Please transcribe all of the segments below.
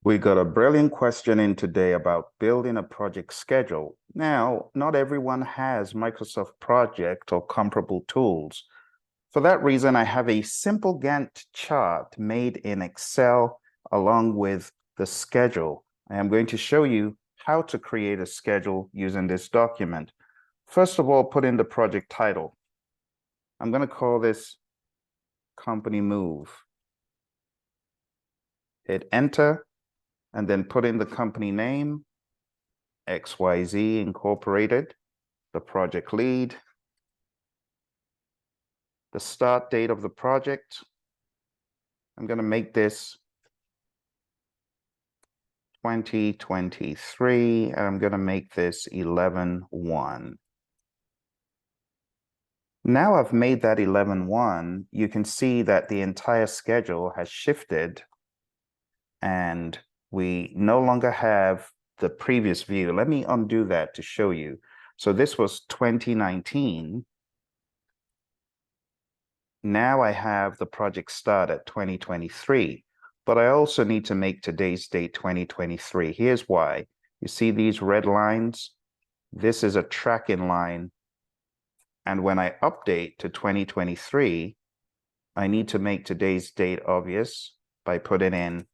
We got a brilliant question in today about building a project schedule. Now, not everyone has Microsoft Project or comparable tools. For that reason, I have a simple Gantt chart made in Excel along with the schedule. I am going to show you how to create a schedule using this document. First of all, put in the project title. I'm going to call this Company Move. Hit Enter, and then put in the company name, XYZ Incorporated, the project lead, the start date of the project. I'm going to make this 2023, and I'm going to make this 11/1. Now I've made that 11/1, you can see that the entire schedule has shifted and we no longer have the previous view. Let me undo that to show you. So this was 2019. Now I have the project start at 2023, but I also need to make today's date 2023. Here's why. You see these red lines? This is a tracking line. And when I update to 2023, I need to make today's date obvious by putting in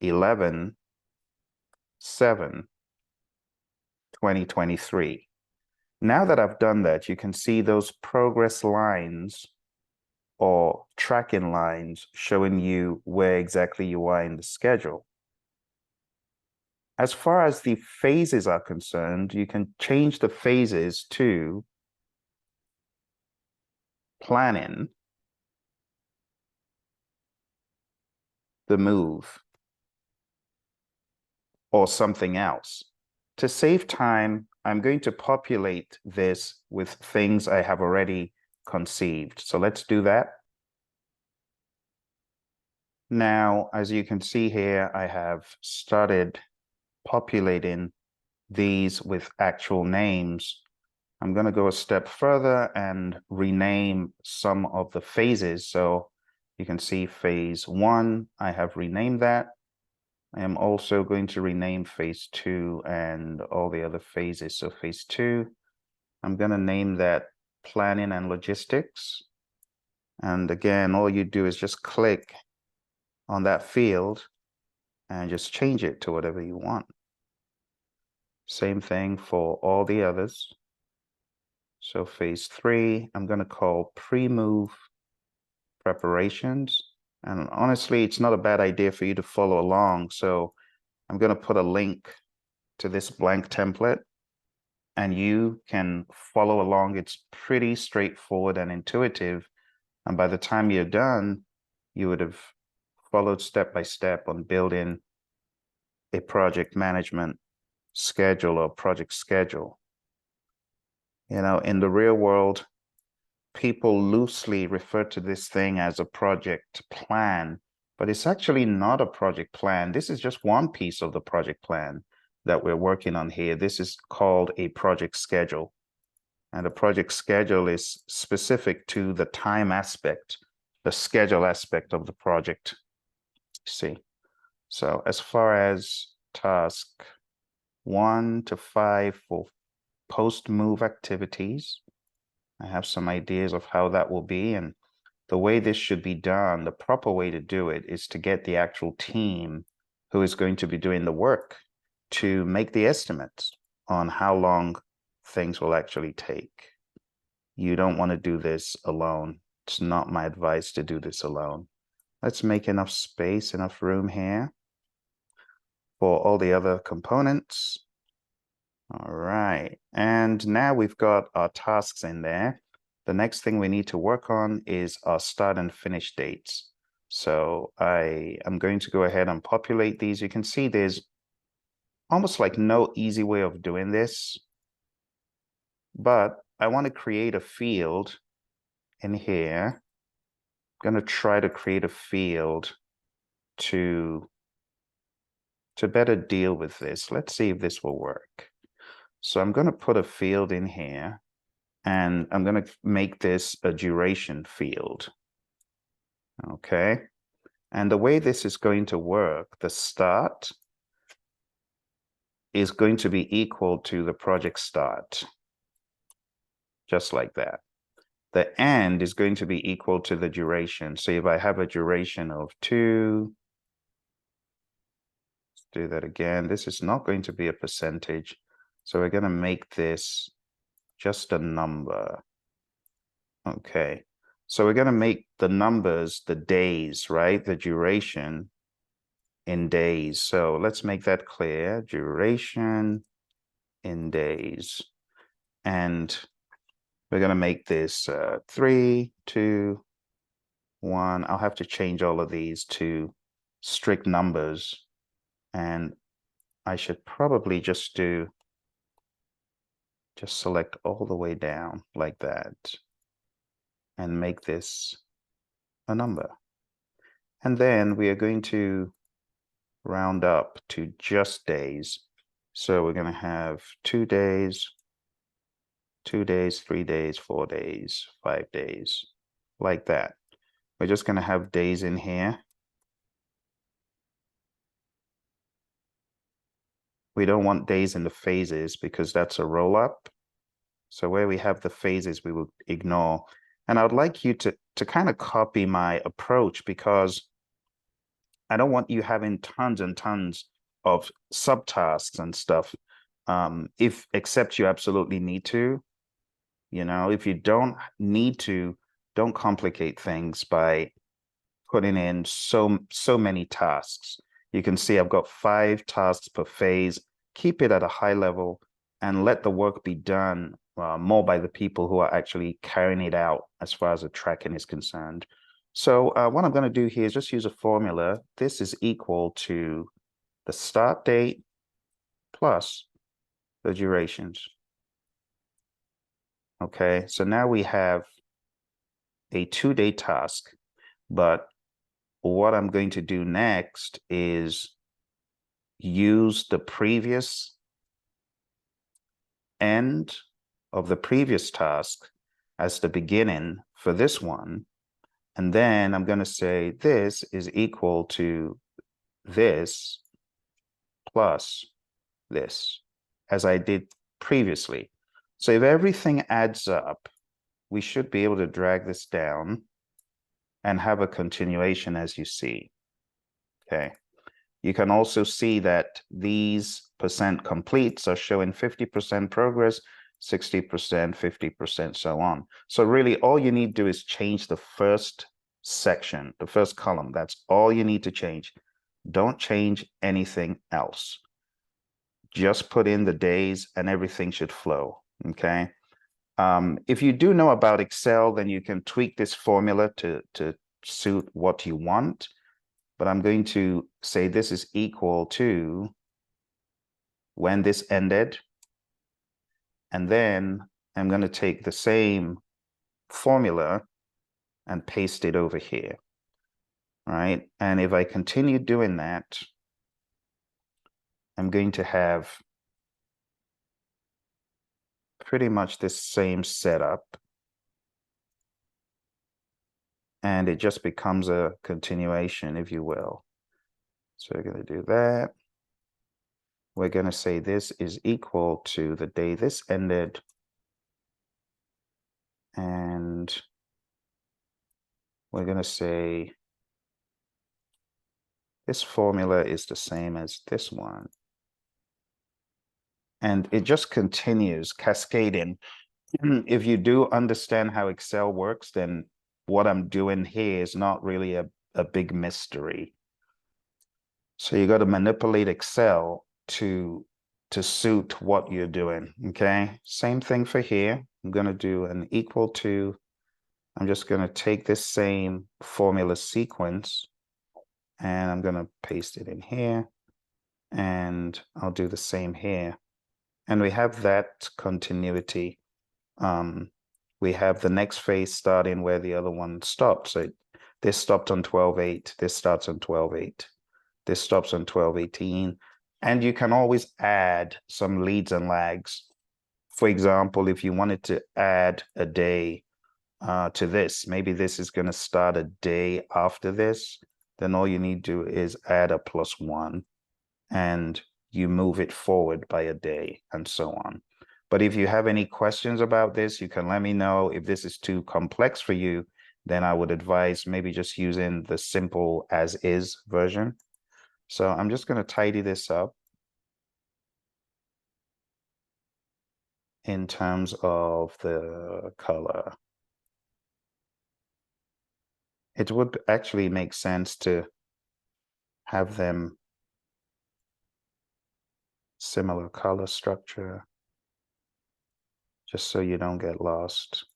11/7/2023. Now that I've done that, you can see those progress lines or tracking lines showing you where exactly you are in the schedule. As far as the phases are concerned, you can change the phases to planning, the move, or something else. To save time, I'm going to populate this with things I have already conceived. So let's do that. Now, as you can see here, I have started populating these with actual names. I'm going to go a step further and rename some of the phases. So you can see phase 1, I have renamed that. I am also going to rename phase 2 and all the other phases. So phase 2, I'm going to name that planning and logistics. And again, all you do is just click on that field and just change it to whatever you want. Same thing for all the others. So phase 3, I'm going to call pre-move preparations. And honestly, it's not a bad idea for you to follow along. So I'm going to put a link to this blank template and you can follow along. It's pretty straightforward and intuitive. And by the time you're done, you would have followed step by step on building a project management schedule or project schedule. You know, in the real world, people loosely refer to this thing as a project plan, but it's actually not a project plan. This is just one piece of the project plan that we're working on here. This is called a project schedule. And a project schedule is specific to the time aspect, the schedule aspect of the project. See, so as far as task 1 to 5 for post-move activities, I have some ideas of how that will be. And the way this should be done, the proper way to do it is to get the actual team who is going to be doing the work to make the estimates on how long things will actually take. You don't want to do this alone. It's not my advice to do this alone. Let's make enough space, enough room here for all the other components. All right, and now we've got our tasks in there. The next thing we need to work on is our start and finish dates. So I am going to go ahead and populate these. You can see there's almost like no easy way of doing this, but I want to create a field in here. I'm going to try to create a field to better deal with this. Let's see if this will work. So I'm going to put a field in here and I'm going to make this a duration field. Okay. And the way this is going to work, the start is going to be equal to the project start, just like that. The end is going to be equal to the duration. So if I have a duration of 2, let's do that again. This is not going to be a percentage. So we're going to make this just a number. Okay. So we're going to make the numbers the days, right? The duration in days. So let's make that clear. Duration in days. And we're going to make this 3, 2, 1. I'll have to change all of these to strict numbers. And I should probably just select all the way down like that and make this a number. And then we are going to round up to just days. So we're going to have 2 days, 2 days, 3 days, 4 days, 5 days, like that. We're just going to have days in here. We don't want days in the phases because that's a roll up. So where we have the phases, we will ignore. And I would like you to kind of copy my approach, because I don't want you having tons and tons of subtasks and stuff. Except you absolutely need to. If you don't need to, don't complicate things by putting in so many tasks. You can see I've got 5 tasks per phase. Keep it at a high level and let the work be done more by the people who are actually carrying it out as far as the tracking is concerned. So what I'm going to do here is just use a formula. This is equal to the start date plus the durations. Okay, so now we have a 2-day task, but what I'm going to do next is use the previous end of the previous task as the beginning for this one. And then I'm going to say this is equal to this plus this, as I did previously. So if everything adds up, we should be able to drag this down and have a continuation, as you see. Okay. You can also see that these percent completes are showing 50% progress, 60%, 50%, so on. So really all you need to do is change the first section, the first column. That's all you need to change. Don't change anything else. Just put in the days and everything should flow, okay? If you do know about Excel, then you can tweak this formula to suit what you want. But I'm going to say this is equal to when this ended. And then I'm going to take the same formula and paste it over here. All right. And if I continue doing that, I'm going to have pretty much this same setup. And it just becomes a continuation, if you will. So we're going to do that. We're going to say this is equal to the day this ended. And we're going to say this formula is the same as this one. And it just continues cascading. If you do understand how Excel works, then what I'm doing here is not really a big mystery. So you got to manipulate Excel to suit what you're doing, okay? Same thing for here. I'm going to do an equal to. I'm just going to take this same formula sequence and I'm going to paste it in here. And I'll do the same here. And we have that continuity. We have the next phase starting where the other one stopped. So this stopped on 12.8. This starts on 12.8. This stops on 12.18. And you can always add some leads and lags. For example, if you wanted to add a day to this, maybe this is going to start a day after this. then all you need to do is add a +1 and you move it forward by a day and so on. But if you have any questions about this, you can let me know. If this is too complex for you, then I would advise maybe just using the simple as is version. So I'm just going to tidy this up in terms of the color. It would actually make sense to have them similar color structure, just so you don't get lost.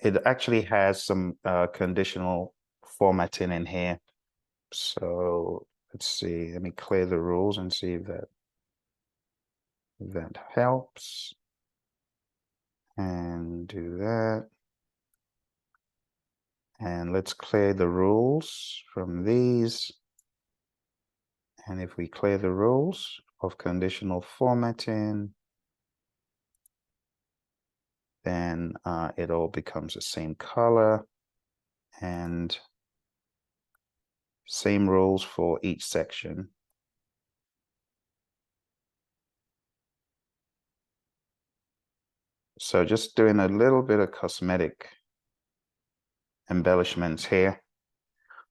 It actually has some conditional formatting in here. So let's see, let me clear the rules and see if that helps. And do that. And let's clear the rules from these. And if we clear the rules of conditional formatting, then it all becomes the same color and same rules for each section. So just doing a little bit of cosmetic embellishments here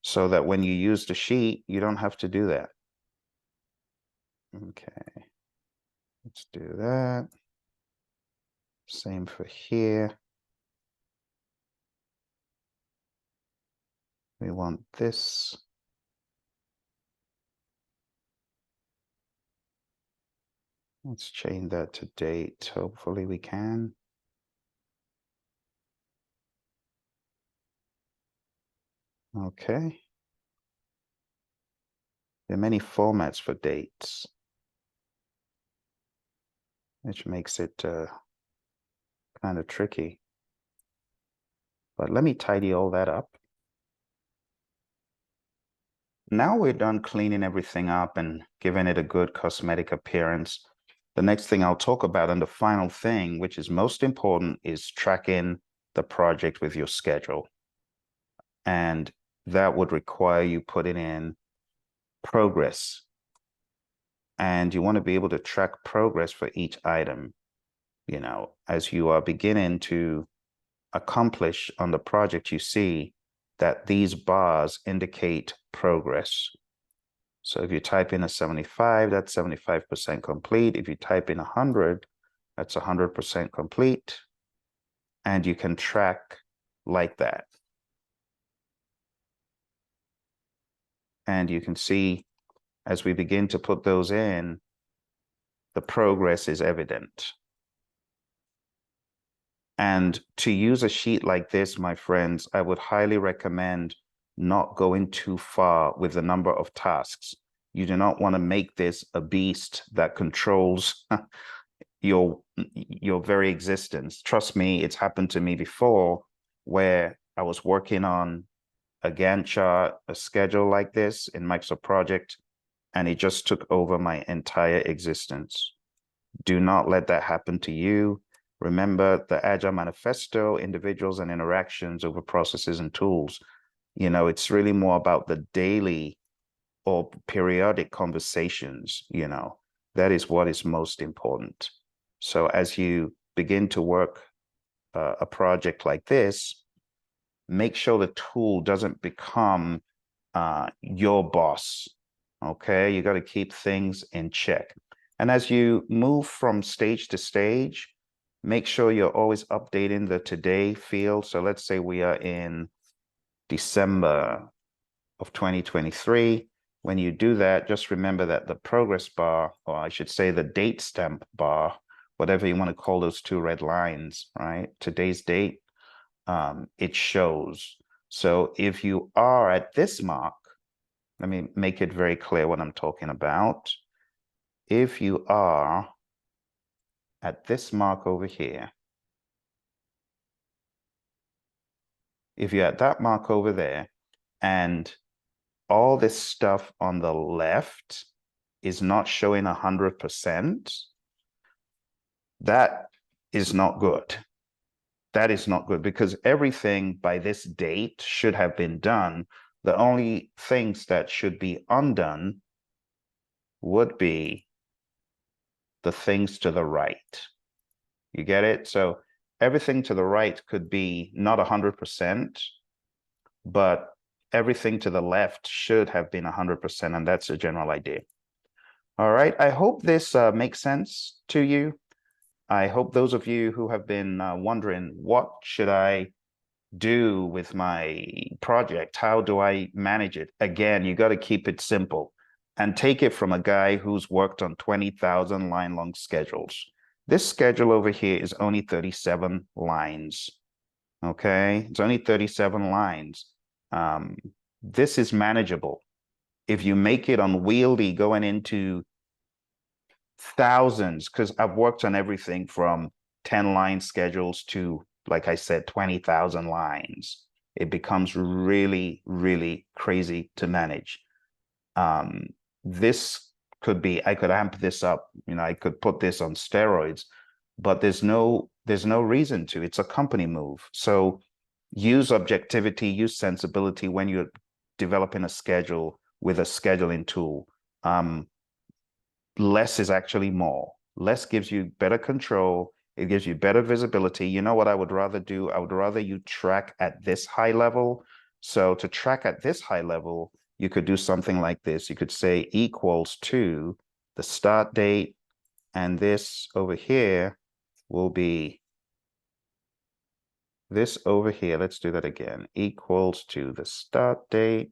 so that when you use the sheet, you don't have to do that. Okay, let's do that. Same for here. We want this. Let's change that to date. Hopefully we can. Okay. There are many formats for dates, which makes it kind of tricky. But let me tidy all that up. Now we're done cleaning everything up and giving it a good cosmetic appearance. The next thing I'll talk about, and the final thing, which is most important, is tracking the project with your schedule. And that would require you putting in progress. And you want to be able to track progress for each item, you know, as you are beginning to accomplish on the project, you see that these bars indicate progress. So if you type in a 75, that's 75% complete. If you type in 100, that's 100% complete. And you can track like that. And you can see as we begin to put those in, the progress is evident. And to use a sheet like this, my friends, I would highly recommend not going too far with the number of tasks. You do not want to make this a beast that controls your very existence. Trust me, it's happened to me before where I was working on a Gantt chart, a schedule like this in Microsoft Project, and it just took over my entire existence. Do not let that happen to you. Remember the Agile Manifesto, individuals and interactions over processes and tools. You know, it's really more about the daily or periodic conversations, you know, that is what is most important. So as you begin to work a project like this, make sure the tool doesn't become your boss. Okay, you got to keep things in check. And as you move from stage to stage, make sure you're always updating the today field. So let's say we are in December of 2023. When you do that, just remember that the progress bar, or I should say the date stamp bar, whatever you want to call those two red lines, right? Today's date, it shows. So if you are at this mark, let me make it very clear what I'm talking about. If you are at this mark over here, if you're at that mark over there, and all this stuff on the left is not showing 100%, that is not good. that is not good because everything by this date should have been done. The only things that should be undone would be the things to the right. You get it? So everything to the right could be not 100%, but everything to the left should have been 100%, and that's a general idea. All right, I hope this makes sense to you. I hope those of you who have been wondering, what should I do with my project? How do I manage it? Again, you got to keep it simple and take it from a guy who's worked on 20,000 line long schedules. This schedule over here is only 37 lines. Okay, it's only 37 lines. This is manageable. If you make it unwieldy going into thousands, because I've worked on everything from 10 line schedules to, like I said, 20,000 lines. It becomes really, really crazy to manage. This could be, I could amp this up, I could put this on steroids, but there's no reason to. It's a company move. So use objectivity, use sensibility when you're developing a schedule with a scheduling tool. Less is actually more. Less gives you better control. It gives you better visibility. You know what I would rather do? I would rather you track at this high level. So to track at this high level, you could do something like this. You could say equals to the start date, and this over here will be this over here. Let's do that again. Equals to the start date,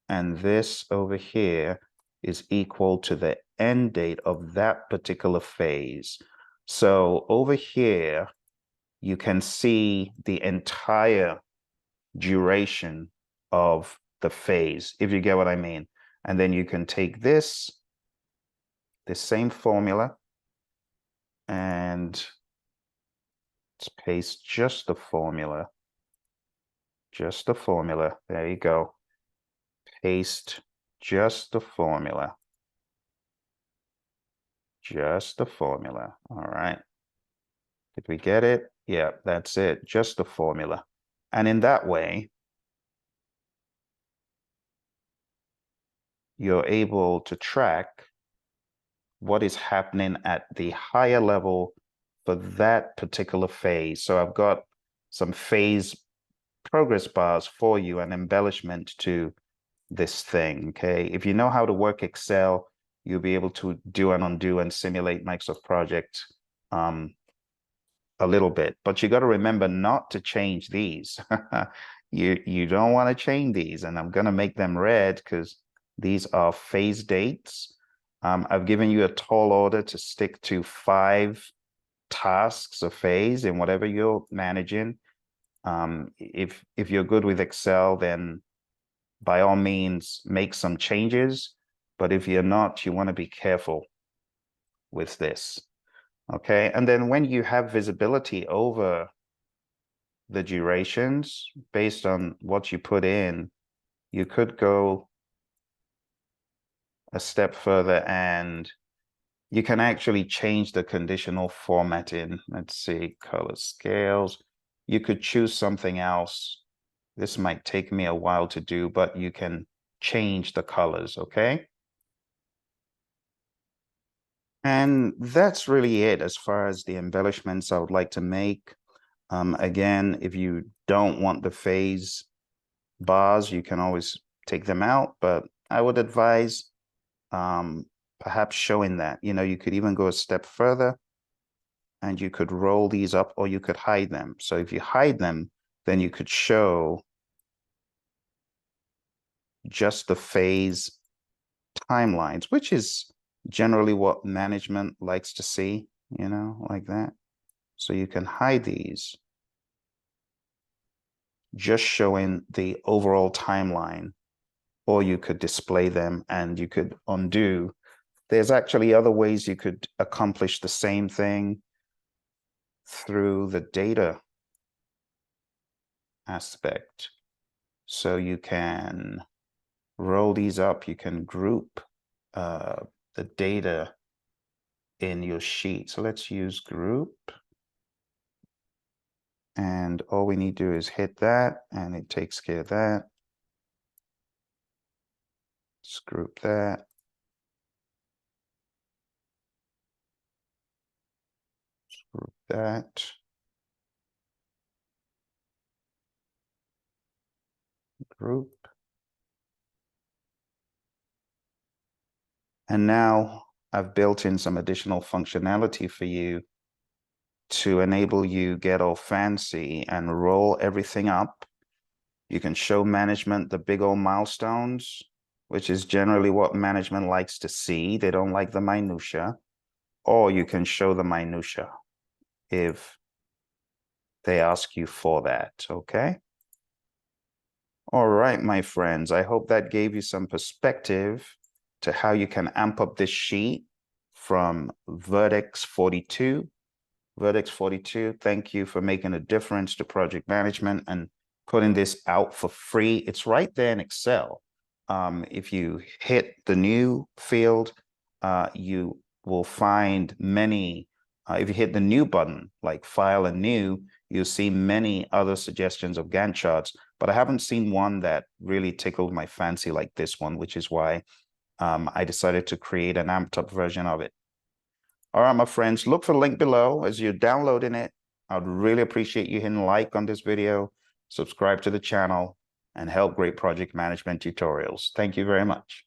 and this over here is equal to the end date of that particular phase. So over here, you can see the entire duration of the phase, if you get what I mean. And then you can take this same formula, and let's paste just the formula. Just the formula. There you go. Paste just the formula. Just the formula. All right. Did we get it? Yeah, that's it. Just the formula. And in that way, you're able to track what is happening at the higher level for that particular phase. So I've got some phase progress bars for you, an embellishment to this thing, okay? If you know how to work Excel, you'll be able to do and undo and simulate Microsoft Project a little bit, but you got to remember not to change these. You don't want to change these, and I'm going to make them red because these are phase dates. I've given you a tall order to stick to 5 tasks a phase in whatever you're managing. If you're good with Excel, then by all means make some changes. But if you're not, you want to be careful with this. Okay, and then when you have visibility over the durations based on what you put in, you could go a step further and you can actually change the conditional formatting. Let's see, color scales. You could choose something else. This might take me a while to do, but you can change the colors, okay? And that's really it as far as the embellishments I would like to make. Again, if you don't want the phase bars, you can always take them out, but I would advise perhaps showing that. You could even go a step further and you could roll these up, or you could hide them. So if you hide them, then you could show just the phase timelines, which is generally what management likes to see, like that. So you can hide these, just showing the overall timeline, or you could display them and you could undo. There's actually other ways you could accomplish the same thing through the data aspect. So you can roll these up, you can group the data in your sheet. So let's use group. And all we need to do is hit that, and it takes care of that. Let's group that. Group that. Group. And now I've built in some additional functionality for you to enable you get all fancy and roll everything up. You can show management the big old milestones, which is generally what management likes to see. They don't like the minutia. Or you can show the minutia if they ask you for that, okay? All right, my friends, I hope that gave you some perspective to how you can amp up this sheet from Vertex 42. Vertex 42, thank you for making a difference to project management and putting this out for free. It's right there in Excel. If you hit the new field, you will find many, if you hit the new button, like File and New, you'll see many other suggestions of Gantt charts, but I haven't seen one that really tickled my fancy like this one, which is why I decided to create an amped up version of it. All right, my friends, look for the link below as you're downloading it. I'd really appreciate you hitting like on this video, subscribe to the channel, and help great project management tutorials. Thank you very much.